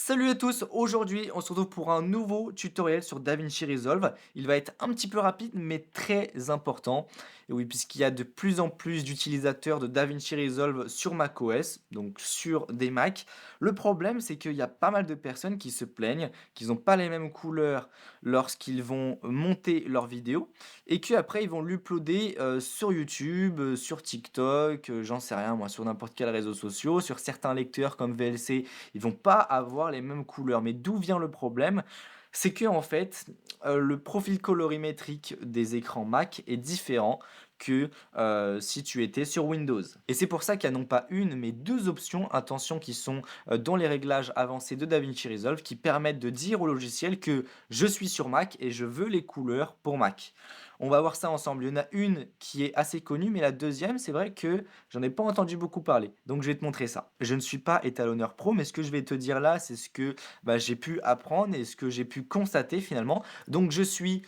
Salut à tous, aujourd'hui on se retrouve pour un nouveau tutoriel sur DaVinci Resolve. Il va être un petit peu rapide mais très important. Et oui, puisqu'il y a de plus en plus d'utilisateurs de DaVinci Resolve sur macOS, donc sur des Mac. Le problème c'est qu'il y a pas mal de personnes qui se plaignent qu'ils n'ont pas les mêmes couleurs lorsqu'ils vont monter leurs vidéos et qu'après ils vont l'uploader sur YouTube, sur TikTok, j'en sais rien moi, sur n'importe quel réseau social, sur certains lecteurs comme VLC ils vont pas avoir les mêmes couleurs. Mais d'où vient le problème? C'est que en fait, le profil colorimétrique des écrans Mac est différent que, si tu étais sur Windows. Et c'est pour ça qu'il y a non pas une, mais 2 options, attention, qui sont, dans les réglages avancés de DaVinci Resolve, qui permettent de dire au logiciel que: «Je suis sur Mac et je veux les couleurs pour Mac». On va voir ça ensemble. Il y en a une qui est assez connue, mais la deuxième, c'est vrai que j'en ai pas entendu beaucoup parler. Donc je vais te montrer ça. Je ne suis pas étalonneur pro, mais ce que je vais te dire là, c'est ce que, j'ai pu apprendre et ce que j'ai pu constater finalement. Donc je suis,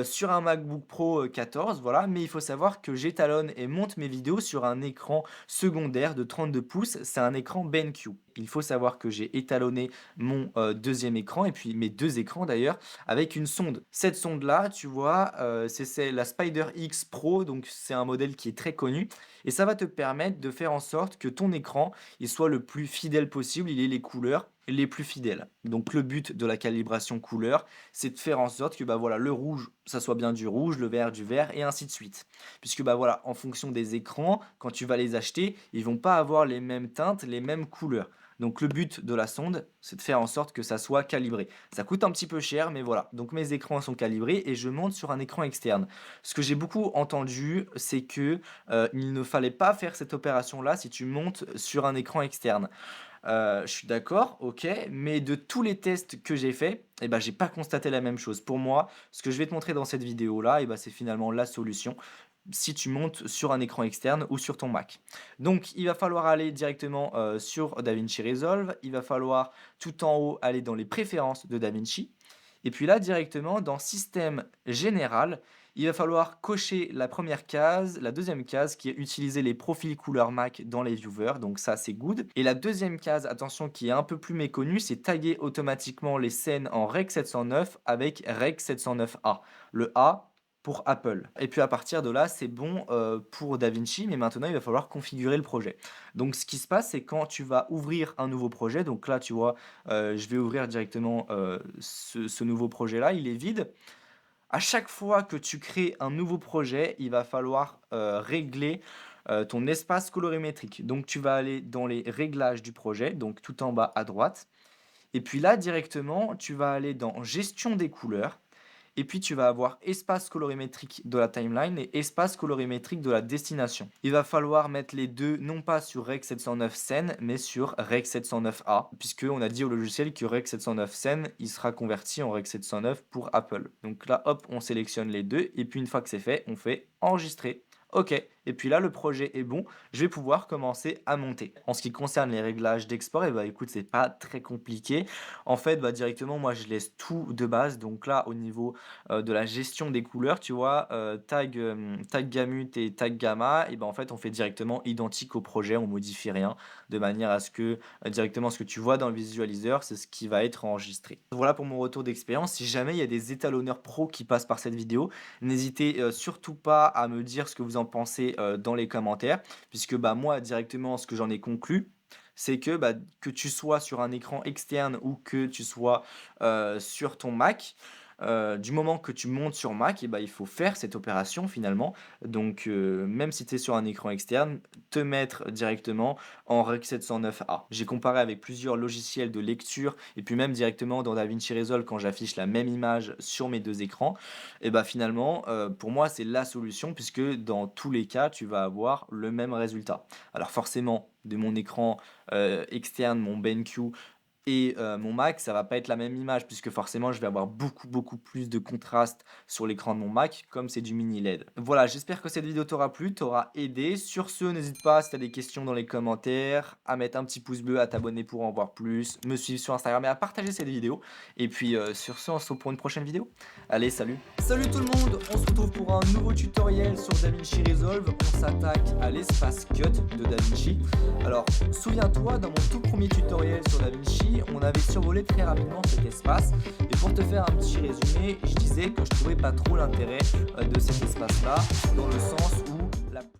sur un MacBook Pro, 14, voilà, mais il faut savoir que j'étalonne et monte mes vidéos sur un écran secondaire de 32 pouces. C'est un écran BenQ. Il faut savoir que j'ai étalonné mon, 2e écran et puis mes 2 écrans d'ailleurs avec une sonde. Cette sonde-là, tu vois, c'est la Spider X Pro, donc c'est un modèle qui est très connu et ça va te permettre de faire en sorte que ton écran, il soit le plus fidèle possible, il ait les couleurs les plus fidèles. Donc le but de la calibration couleur, c'est de faire en sorte que, bah, voilà, le rouge, ça soit bien du rouge, le vert du vert et ainsi de suite. Puisque, bah, voilà, en fonction des écrans, quand tu vas les acheter, ils vont pas avoir les mêmes teintes, les mêmes couleurs. Donc le but de la sonde, c'est de faire en sorte que ça soit calibré. Ça coûte un petit peu cher, mais voilà. Donc mes écrans sont calibrés et je monte sur un écran externe. Ce que j'ai beaucoup entendu, c'est que, il ne fallait pas faire cette opération-là si tu montes sur un écran externe. Je suis d'accord, OK, mais de tous les tests que j'ai faits et ben j'ai pas constaté la même chose. Pour moi, ce que je vais te montrer dans cette vidéo-là et ben c'est finalement la solution si tu montes sur un écran externe ou sur ton Mac. Donc il va falloir aller directement, sur DaVinci Resolve, il va falloir tout en haut aller dans les préférences de DaVinci et puis là directement dans système général, il va falloir cocher la première case, la deuxième case qui est utiliser les profils couleur Mac dans les viewers, donc ça c'est good. Et la deuxième case, attention, qui est un peu plus méconnue, c'est taguer automatiquement les scènes en Rec 709 avec Rec 709A. Le A pour Apple. Et puis à partir de là, c'est bon pour DaVinci, mais maintenant il va falloir configurer le projet. Donc ce qui se passe, c'est quand tu vas ouvrir un nouveau projet, donc là tu vois, je vais ouvrir directement ce nouveau projet-là, il est vide. À chaque fois que tu crées un nouveau projet, il va falloir, régler, ton espace colorimétrique. Donc tu vas aller dans les réglages du projet, donc tout en bas à droite et puis là directement, tu vas aller dans gestion des couleurs et puis tu vas avoir espace colorimétrique de la timeline et espace colorimétrique de la destination. Il va falloir mettre les 2 non pas sur Rec 709 Scène, mais sur Rec 709A, puisqu'on a dit au logiciel que Rec 709 Scène, il sera converti en Rec 709 pour Apple. Donc là, hop, on sélectionne les 2 et puis une fois que c'est fait, on fait enregistrer. OK et puis là, le projet est bon, je vais pouvoir commencer à monter. En ce qui concerne les réglages d'export et bah, écoute, c'est pas très compliqué. En fait, bah, directement, moi, je laisse tout de base. Donc là, au niveau, de la gestion des couleurs, tu vois, tag gamut et tag gamma et ben, en fait, on fait directement identique au projet, on modifie rien de manière à ce que, directement ce que tu vois dans le visualiseur, c'est ce qui va être enregistré. Voilà pour mon retour d'expérience. Si jamais il y a des étalonneurs pros qui passent par cette vidéo, n'hésitez, surtout pas à me dire ce que vous en pensez, dans les commentaires puisque, bah, moi directement ce que j'en ai conclu, c'est que, bah, que tu sois sur un écran externe ou que tu sois, sur ton Mac, du moment que tu montes sur Mac et bah, il faut faire cette opération finalement. Donc, même si tu es sur un écran externe, te mettre directement en Rec 709A. J'ai comparé avec plusieurs logiciels de lecture et puis même directement dans DaVinci Resolve quand j'affiche la même image sur mes 2 écrans et bah, finalement, pour moi, c'est la solution puisque dans tous les cas, tu vas avoir le même résultat. Alors forcément, de mon écran, externe, mon BenQ et mon Mac, ça va pas être la même image puisque forcément je vais avoir beaucoup, beaucoup plus de contraste sur l'écran de mon Mac comme c'est du mini LED. Voilà, j'espère que cette vidéo t'aura plu, t'aura aidé. Sur ce, n'hésite pas si tu as des questions dans les commentaires, à mettre un petit pouce bleu, à t'abonner pour en voir plus, me suivre sur Instagram et à partager cette vidéo. Et puis sur ce, on se retrouve pour une prochaine vidéo. Allez, salut! Salut tout le monde, on se retrouve pour un nouveau tutoriel sur DaVinci Resolve. On s'attaque à l'espace cut de DaVinci. Alors, souviens-toi, dans mon tout premier tutoriel sur DaVinci, aussi, on avait survolé très rapidement cet espace et pour te faire un petit résumé, je disais que je trouvais pas trop l'intérêt, de cet espace-là, dans le sens où